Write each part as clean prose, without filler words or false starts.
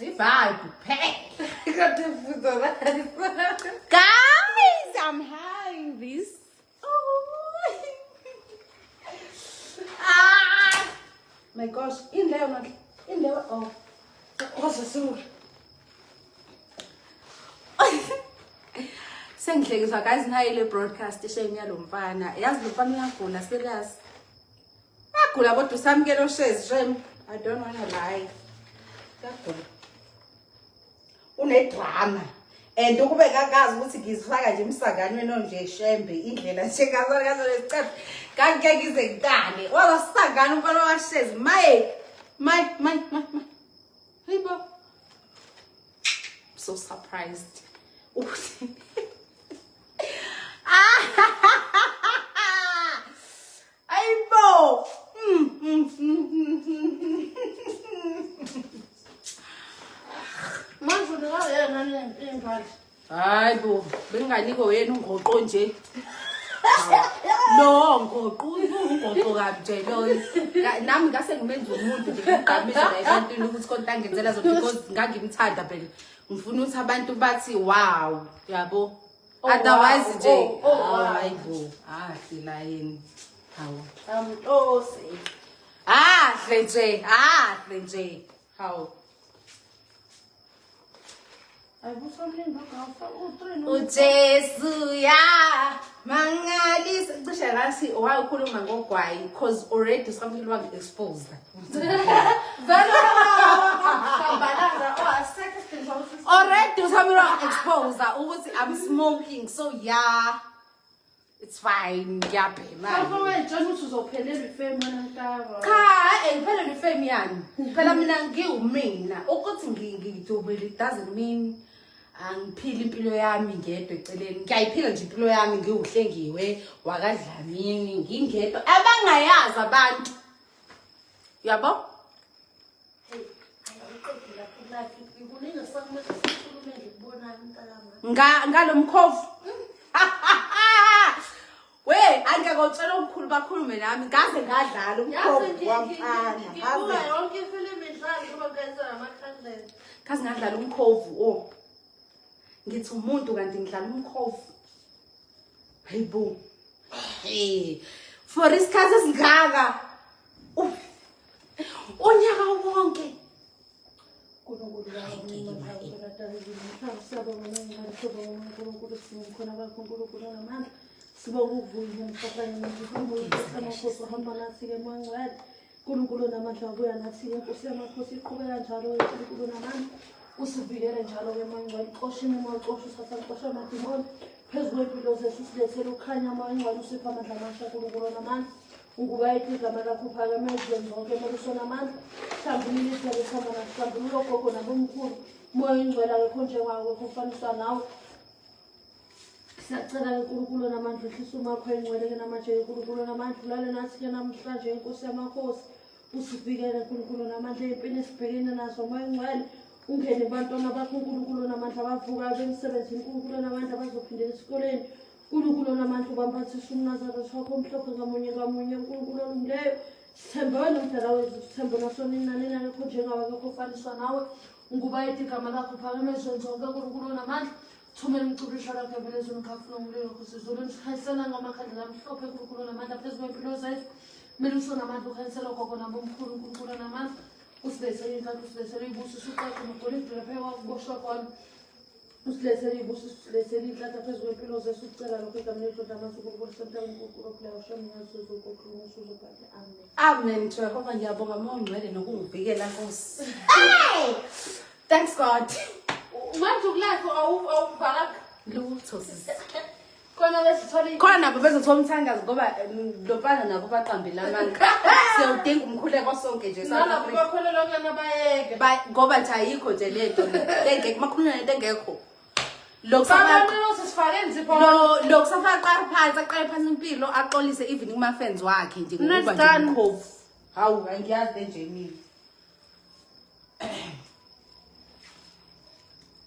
Vibe, pay. Got the food on that. Guys, I'm having this. Oh. Ah. My gosh, in there, not in there. Oh, what's the soup? Sengihlekiswa guys nayo le broadcast shame yalo mfana. Yazi lo mfana uyagula serious. Uyagula kodwa usamkelo shares shame. I don't want to lie. Uyagula. Unedrama. And ukubeka kazi ukuthi ngizifaka nje emsaganweni onje shembe indlela nje kazo lesicebo. Kanti ngize ngikale. Wazasangana umfana washares my. Hibo. So surprised. Aibo. Manje ngiyena nani Hayibo, benginganiko wena ungoqo nje. Lo ngoqo ungoqo kabi nje lo. Nami ngase ngimenza umuntu ngigqamisa la ebantwini ukuthi konke angenzela zonke because ngangimthanda phela. Ngifuna ukuthi abantu bathi wow, yabo. Otherwise nje hayibo, sila yini. Hawo. say. Hle nje. Hawo. Ujesu ya mangalisa cishe ngathi wayekhuluma ngogwayi because already something was exposed. Already something was exposed ukuthi I'm smoking, so yeah, it's fine. Ngiyabhema. Cha, phela ifame yani. Phela mina ngiwumina. Ukuthi ngidubile it doesn't mean angiphila impilo yami ngedwa eceleni. Ngiyayiphila nje impilo yami ngiwuhlengiwe wakadlamini ngingedwa abangayazi abantu. Yabo? Ngalomkhovu. We angekutshela ukukhulu bakhulume nami ngaze ngadlala umkhovu wamfana. Ngaze yonke ifilimu idlala ngoba ngenzela ama-content. Ngaze ngadlala umkhovu ngithi umuntu kanti ngidlala umkhovu. Hayibo. For isikhathi esingaka. Unyaka wonke. Sibonga ukuvuya umhlabani nesikhumbuzo samakhosi ahamba nathi-ke mangcwele. uNkulunkulu namandla abuya nathi-ke Nkosi yamakhosi iqhubeka njalo uNkulunkulu namandla usivikele njalo-ke mangcwele. Xosha imimoya, xosha usathane, xosha amadimoni phezu kwempilo zethu, silethele ukukhanya mangcwele, usiphe amandla amasha uNkulunkulu namandla. Ungubayitha igama lakho phakeme ezweni zonke Meluso namandla. Hlambulula izinto esihamba nazo, hlambulula ogogo nabomkhulu. Moya oyingcwele akekho njengawe, kufaniswa nawe. Siyacela uNkulunkulu namandla ehlisa umakho engcwele namanje uNkulunkulu namandla ulale nathi-ke namhlanje Nkosi yamakhosi. Usivikele uNkulunkulu namandla empini esibhekene nazo moya engcwele. Ungene ebantwana bakho uNkulunkulu namandla abavuka bemsebenzini uNkulunkulu namandla bazophindela esikoleni. uNkulunkulu namandla ubambathisa umNazaretha wakho omhlophe ngamunye uNkulunkulu olungileyo. Sithembe wena umdala wethu, sithembe nasonini nanini akekho njengawe, akekho ofaniswa nawe. Ungubayitha igama lakho phakeme ezweni zonke uNkulunkulu namandla. Thumela umculo ihlala lakho ebelezweni ukhafuna umlilo kusizulu sikhanyisela ngamakhandlela amhlophe uNkulunkulu namandla phezu kwempilo zethu. Meluso namandla ukhanyisela gogo nabomkhulu uNkulunkulu namandla. Usilethele inkathi, usilethele ibusiso uqaqe nogolide lapha wakuboshwa kwami. Usilethele ibusiso, usilethele inhlanhla phezu kwempilo zethu. Ucela lokho egameni lethu amasuku okusemhlabeni uNkulunkulu ophulayo ushamu ngazuzo kokhulu usuzo bakhe. Amen. Amen. Jehova ngiyabonga mongcwele nokungivikela Nkosi. Thanks God. Manje ukulapho awuvala Lutho sisi. khona besithole Khona nabo bezothola umthandazo ngoba lo mfana nabo baqambile amanga. Siyawudinga umkhuleko sonke nje South nalabo Africa. bakholelwa kuyona bayeke. Ngoba nje ayikho nje lento engekho makhuluna nento engekho. Abantu sifake nzipho. Lo kusafaka phansi aqale phansi impilo aqolise evening ma friends wakhe nje ngokuba nje umkhovu. Hawu angiyazi nje mina.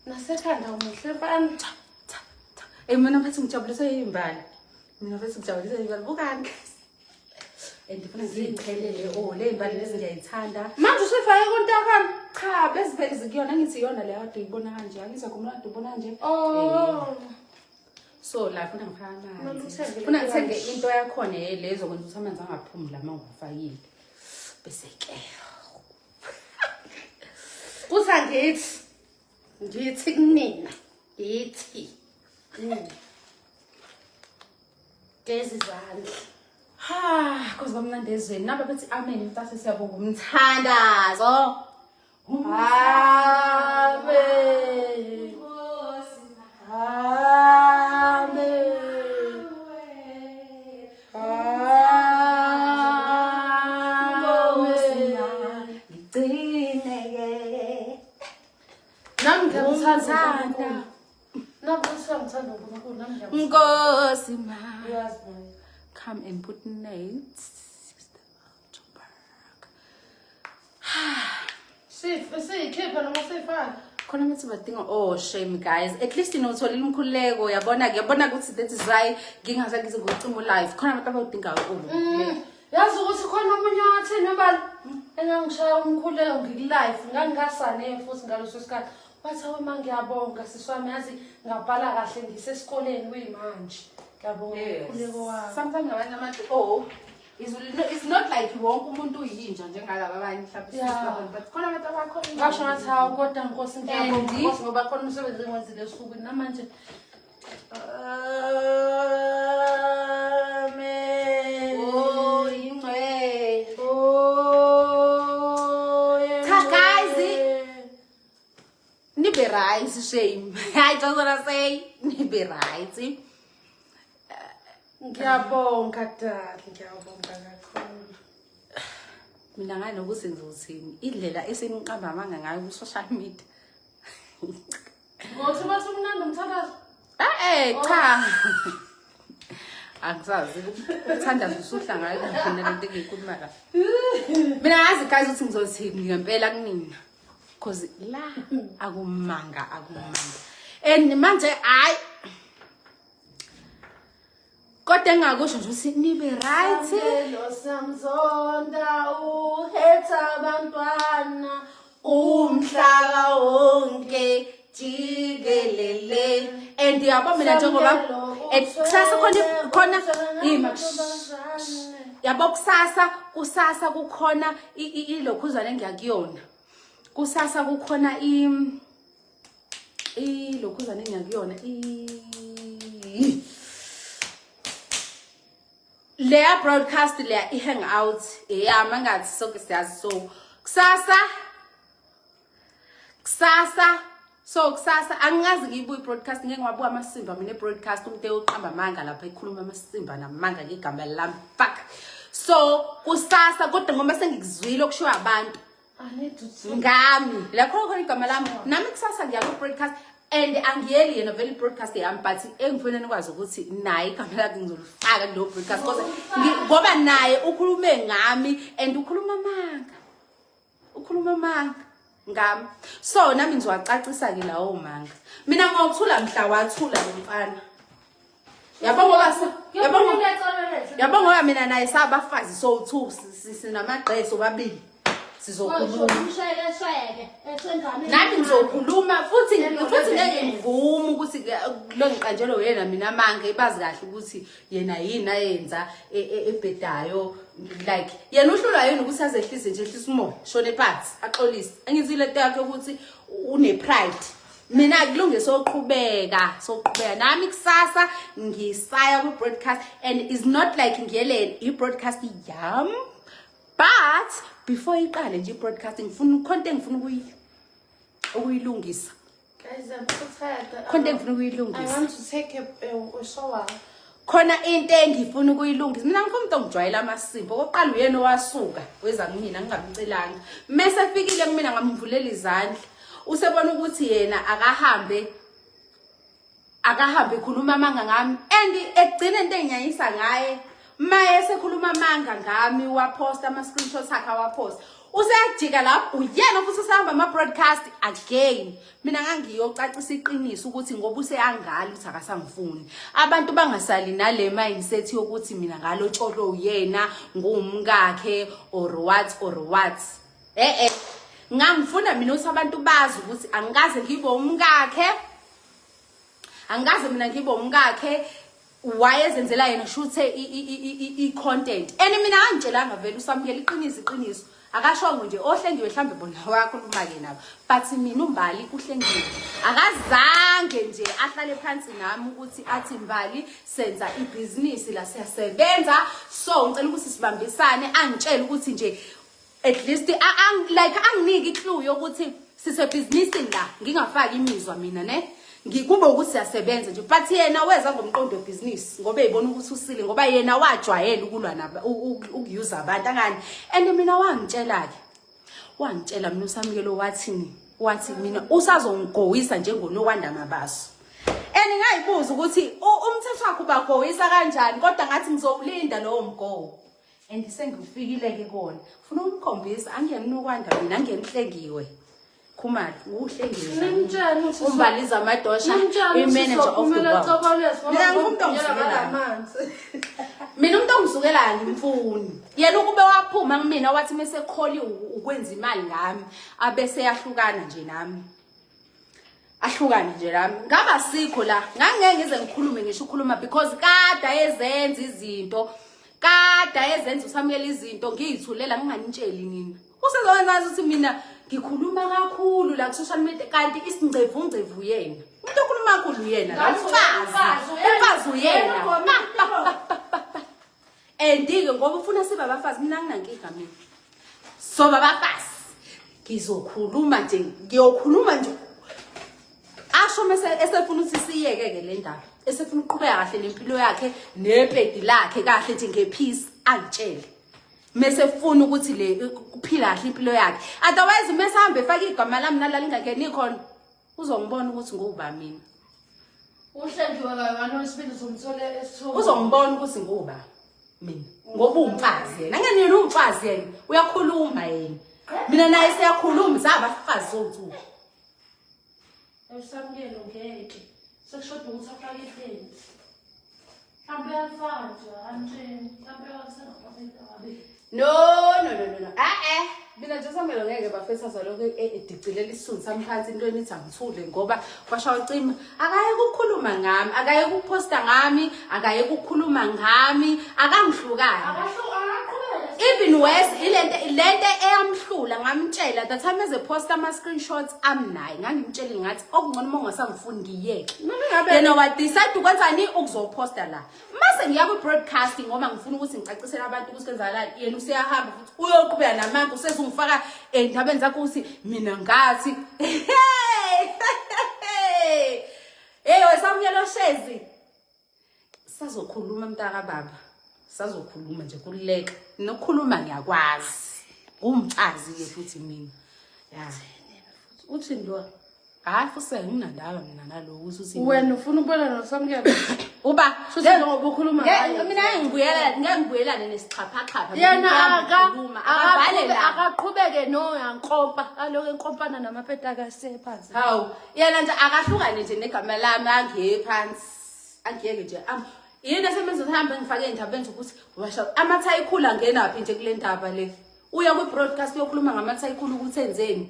Nasekhanda umuhle mfana. Mina mfethu ngijabulise imbala. Mina mfethu ngijabulise imbala. Bukani. Ndifuna ngiyichelele le mbali lezi ngiyayithanda. Manje usifake kontakami. cha besivele zikuyona ngithi iyona le kade uyibona kanje angithi akhuluma kade ubona kanje so la funa ngifaka amanzi funa ngithenge into yakhona lezo kwenza ukuthi amanzi angaphumi la mangifakile bese ke ngithi kunina yithi gezi izandla koze bamnandi ezweni naba bethi amen mntase siyabonga umthandazo amen Nkosi ma. Come and put names. Sikhipha noma sifaka. Khona mithi badinga shame guys. At least utholile umkhuleko yabona ukuthi that is why ngingaze ngize ngocima live. Khona abantu abawudinga Yazi ukuthi khona omunye wathini ebali engangishaya umkhuleko ngikulive ngangingasane futhi ngaloso sikhathi. Wathi wena ngiyabonga siswami yazi ngabhala kahle ngisesikoleni kuyimanje. Ngiyabonga umkhuleko wami. Sometimes abanye abantu it's not like wonke umuntu uyinja njengalabo abanye mhlawumbe but khona abantu abakhona ngasho ngathi hawu kodwa Nkosi ngiyabonga Nkosi ngoba khona umsebenzi engwenzile esukwini namanje amen ingcwe cha guys nibe right shame I just want to say nibe right ngiyabonga dad ngiyabonga kakhulu mina nganokuthi ngizothini indlela eseniqamba amanga ngayo ku social media ngothi bathi umnandi umthandazo cha akusazi ukuthandaza usuhla ngayo ngifuna lento engiyikhuluma la mina ngazi guys ukuthi ngizothini ngempela kunina because la akumanga and manje hayi kodwa engakusho nje ukuthi nibe right lo samzonda uhetha abantwana umhlaba wonke jikelele and yabo mina njengoba kusasa khona yabo kusasa kukhona ilokhuzana engiyakuyona kusasa kukhona ilokhuzana engiyakuyona leya broadcast leya i-hangout mangathi sonke siyazi so kusasa angazi ngiyibuya i-broadcast ngeke ngiwabuka amasimba mina e-broadcast umuntu eyoqamba amanga lapha ekhuluma amasimba namanga ngegama lami fuck so kusasa kodwa ngoba sengikuzwile okushiwa abantu ngami lakho khona igama lami nami kusasa ngiya ku-broadcast and angiyeli yena vele i-broadcast yami but engifuna nikwazi ukuthi naye igama lakhe ngizolifaka kulo broadcast ngoba naye ukhulume ngami and ukhuluma amanga ngami so nami ngizowacacisa ke lawo manga mina ngokuthula mhla wathula lo mfana yabonga ngoba mina naye sabafazi so sinamagqeso babili sizokhuluma nami ngizokhuluma futhi ngeke ngivume ukuthi lo ngiqanjelwe yena mina manga ibazi kahle ukuthi yena yini ayenza ebhedayo like yena uhlulwa yini ukuthi azehlise nje ehlisa umoya shone phansi axolise engizile into yakhe ukuthi une pride mina kulunge soqhubeka nami kusasa ngisaya ku broadcast and is not like ngiyele i broadcast yam but before iqale nje broadcasting ngifuna content ngifuna ukuyilungisa guys I'm so tired content ngifuna ukuyilungisa I want to take a shower khona into engifuna ukuyilungisa mina ngifuna umuntu ongijwayela amasimbo oqala uyena owasuka weza kumina ngingamcelanga mase fikile kumina ngamvulela izandla usebona ukuthi yena akahambe khuluma amanga ngami and egcina into engiyayisa ngaye maye sekhuluma amanga ngami waposta ama screenshots akhe waposta useyajika lapho uyena futhi usahamba ama broadcast again mina ngangiyocacisa iqiniso ukuthi ngoba useyangali uthi akasangifuni abantu bangasali nale mindset yokuthi mina ngalotsholo uyena ngumkakhe or what ngangifuna mina ukuthi abantu bazi ukuthi angikaze ngibe umkakhe, angikaze mina ngibe umkakhe. Wayezenzela yena shuthe i-content. Mina angitshelanga vele usamukela iqiniso. Akashongo nje ohlengiwe mhlambe bona wakhuluma ke nabo. But mina uMbali uhlengiwe. Akazange nje ahlale phansi nami ukuthi athi Mbali senza ibusiness la siyasebenza. So ngicela ukuthi sibambisane angitshela ukuthi nje at least anginiki clue yokuthi sise business la ngingafaki imizwa mina ne. Ngikube ukuthi siyasebenza nje but yena weza ngomqondo webusiness ngoba eyibona ukuthi usile ngoba yena wajwayela ukulwa nabo ukuyuza abantu angani and mina wangitshela mina uSamukelo wathi mina usazongigowisa njengoNowanda Mabaso ngayibuza ukuthi umthetho wakho ubagowisa kanjani kodwa ngathi ngizowulinda lowo mgowo and sengifikile ke kona ufuna ukukhombisa angeninokwanda mina angenihlengile Khumalo uhlengiwe uMbaliza Madosha imanager of the mina umuntu ongisukelani mfuni yena ukube waphuma kumina wathi mase kholi ukwenza imali ngami abese yahlukana nje nami ngaba sikho la ngangeke ngize ngikhulume ngisho ukhuluma because kada ezenza izinto uSamukela izinto ngiyithulela nginganitsheli nina usezokwenza ukuthi mina ngikhuluma kakhulu la ku social media kanti isingcevu yena umuntu okhuluma kakhulu yena la umfazi uyena andike ngoba ufuna sibe abafazi mina nginankinga mina so babafazi ngizokhuluma nje asho mase esefuna ukuthi siyeke ke le ndaba esefuna uqhubeka kahle nempilo yakhe nepedi lakhe kahle nje ngepeace angitshele mase funa ukuthi le kuphila kahle impilo yakhe otherwise mase hambe efaka igama lami nalala ingakeni khona uzongibona ukuthi nguba mina uhlengiwe kayo isibindi somthole esithola uzongibona ukuthi nguba mina ngoba umfazi yena ngene umfazi yena uyakhuluma yena mina naye siyakhuluma sabafazi sothi Samukelo ngeke sekushoda ukuthi afake ihlezi mhlawumbe yafanja anjeni mhlawumbe wasengaphakathi ababe no mina nje Samukelo ngeke bafesa zaloko ediqilela isizulu sami phansi intweni ithi angithule ngoba kwashawa ucima akaye ukukhuluma ngami akaye ukuposta ngami akaye ukukhuluma ngami akangihlukani even worse lente eyamhlula ngamtshela that time ezeposta ama screenshots amnayi ngangimtshela ngathi okungcono mongasangifuni ngiyeke yena wa decide ukwenzani ukuzoposta la mase ngiya ku broadcasting ngoba ngifuna ukuthi ngicacisele abantu ukuthi kwenzakalani yena useyahamba futhi uyoqhubeka namanga usezungifaka endabeni zakho ukuthi mina ngathi weSamukelo Shezi sazokhuluma mntaka baba sazokhuluma nje kuleka nokukhuluma ngiyakwazi umfazi ke futhi mina uthi ndo futhi nginandaba mina naloko uthi wena ufuna ukubona noSamukelo uba ngoba ukhuluma mina ngiyangibuyelana nesichapha yena akaqhubeke yankompa aloke enkompana namapeta akasephansi hawu yena nje akahlukane nje negama lami angephansi angiyeke nje yena semenza uhambe ngifake endabeni ukuthi washa amathayikulu angenaphi nje kule ndaba le uya ku broadcast yokhuluma ngamathayikulu ukuthi enzeni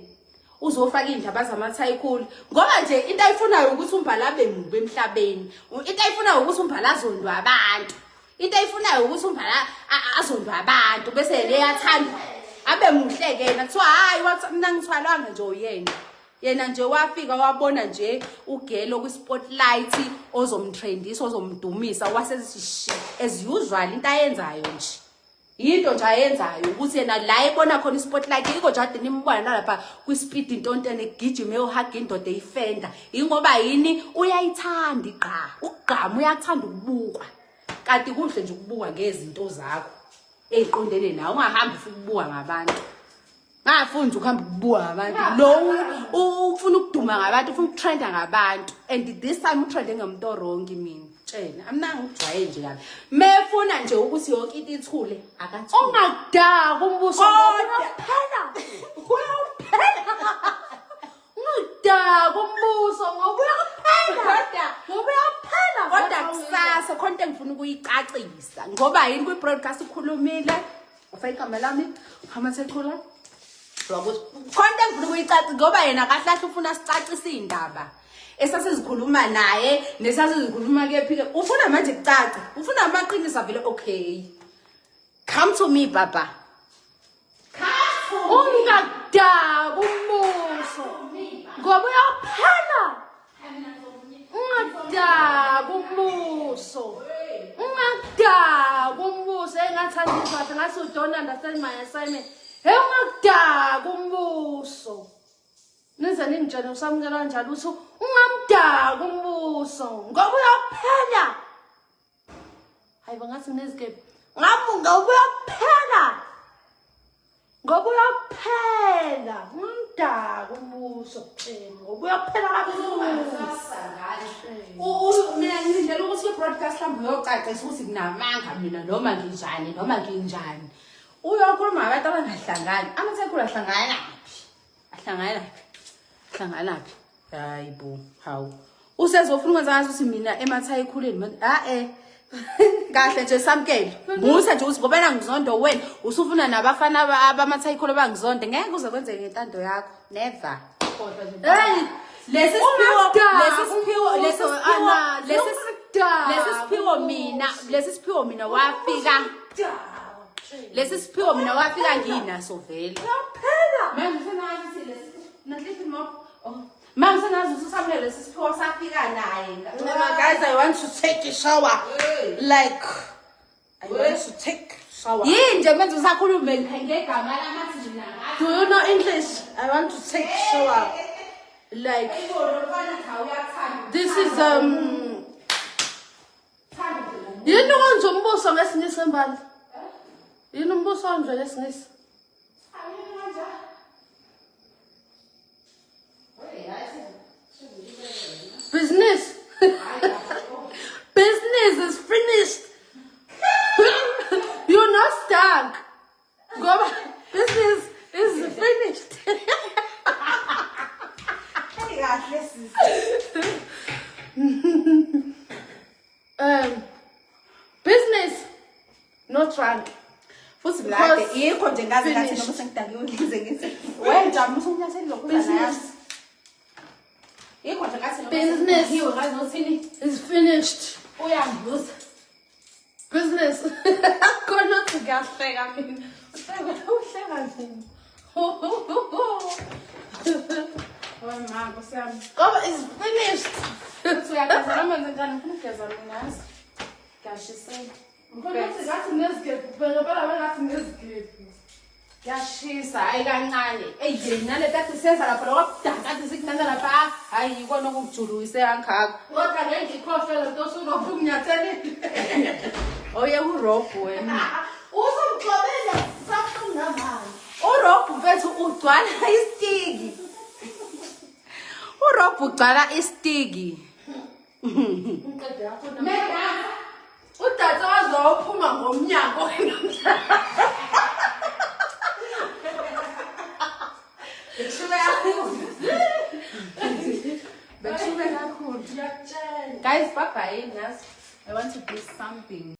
uzofaka indaba zamathayikulu ngoba nje into ayifunayo ukuthi uMbali abe mubi emhlabeni into ayifunayo ukuthi uMbali azondwa abantu into ayifunayo ukuthi uMbali azondwa abantu bese le yathanda abe muhle ke na kuthiwa hayi wathi mina ngithwalanga nje uyena yena nje wafika wabona nje ugelo ku spotlight ozomtrendisa ozomdumisa wasezishi as usual into ayenzayo nje into nje ayenzayo ukuthi yena la ebona khona ispotlight iko jade nimbona nalapha ku speed intontene egijime uhug indoda eyifenda ingoba yini uyayithanda ukugqama uyathanda ukubukwa kanti kuhle nje ukubukwa ngezinto zakho eziqondene nawe ungahambi futhi ukubukwa ngabantu ngafunda ukuhamba ukubuka ngabantu lo ufuna ukuduma ngabantu ufuna ukutrenda ngabantu and this time utrende ngomuntu orongi mina tshela amnanga ukujwaye nje kabi mefuna nje ukuthi yonke into ithule akathule ungakudaka umbuso uyaphela ungakudaka umbuso ngoba uyaphela kodwa kusasa konke ngifuna ukuyicacisa ngoba yini ku broadcast ukhulumile ufake igama lami amathekula Wakuthi khona engifuna ukuyicaca ngoba yena kahle kahle ufuna sicacise indaba. Esasizikhuluma naye nesasizikhuluma kephi ke ufuna manje kucaca. Ufuna amaqiniso vele okay. Come to me baba. Ungadaku umbuso. Ngoba uyaphela. Ungadaku umbuso. Ungadaku umbuso engathandiswa kahle ngathi you don't understand my assignment. Hey ungadaku umbuso. Nenza ningitshela usamukela kanjalo uthi ungamdaku umbuso ngoba uyaphela. Hayi bangathi nezigebe. Ngamunga uyaphela. Ngoba uyaphela. Ungamdaku umbuso phela. Ngoba uyaphela kabuhlungu. Mina ngizindlela ukuthi i-broadcast mhlawumbe uyocacisa ukuthi kunamanga mina noma nginjani. Uyokhuluma abantu abangahlangani. Amathekula ahlangana naphi? Hlanganaphi? Hayibo, hawu. Usezofuna ukwenza ngathi ukuthi mina emathayi ekhuleni manje. Kahle nje samkele. Musa nje ukuthi ngoba na ngizondo wena, usufuna nabafana abamathayi ekhulu bangizonde. Ngeke kuze kwenzeke ngentando yakho. Never. Hey, lesi siphiwo mina wafika. Lesi siphiwo mina wafika nginaso vele. Yaphela. Manje senathi lesi nathi Mama senazi ususamele lesi siphiwo safika naye. Guys, I want to take a shower. Like I want to take shower. Yinje manje usakhuluma ngegama lamathi mina. Do you know English? I want to take shower. Like this is yini konje umbuso ngesinye isembali? Yini umbuso onje lesingisi? Business. Business is finished. You're not stuck. Go business is finished. Business no trunk. Futhi ngade yikho nje ngazi ngathi noma sengidakiwe ngize ngithi wenja musunyatheli lokuzana yami. Yikho nje ngathi noma business hiwe ngazi nothini is finished. Uyambuza. Business. Khona sikahleka mina. Uhleka nje. Oh mama siyami. Ngoba is finished. Uyageza amanzi ngani ufuna ukugeza mina yazi. Kashise. Khona ngathi nezigebe phela ngathi nezigebe. Yashisa hayi kancane. Yena le tathi senza lapha lokudanga athi sikunanga lapha. Hayi ikona okujuluyise angaka. Kodwa ngeke ikhohlwe lento usurophu ukunyatheli. Oye urobhu wena. Usumgxobela sakhona manje. Urobhu mfethu ugcwala istiki. Urobhu ugcwala istiki. Uqede yakho na. Udada wazophuma ngomnyango namhlanje. Guys, bye bye. I want to do something.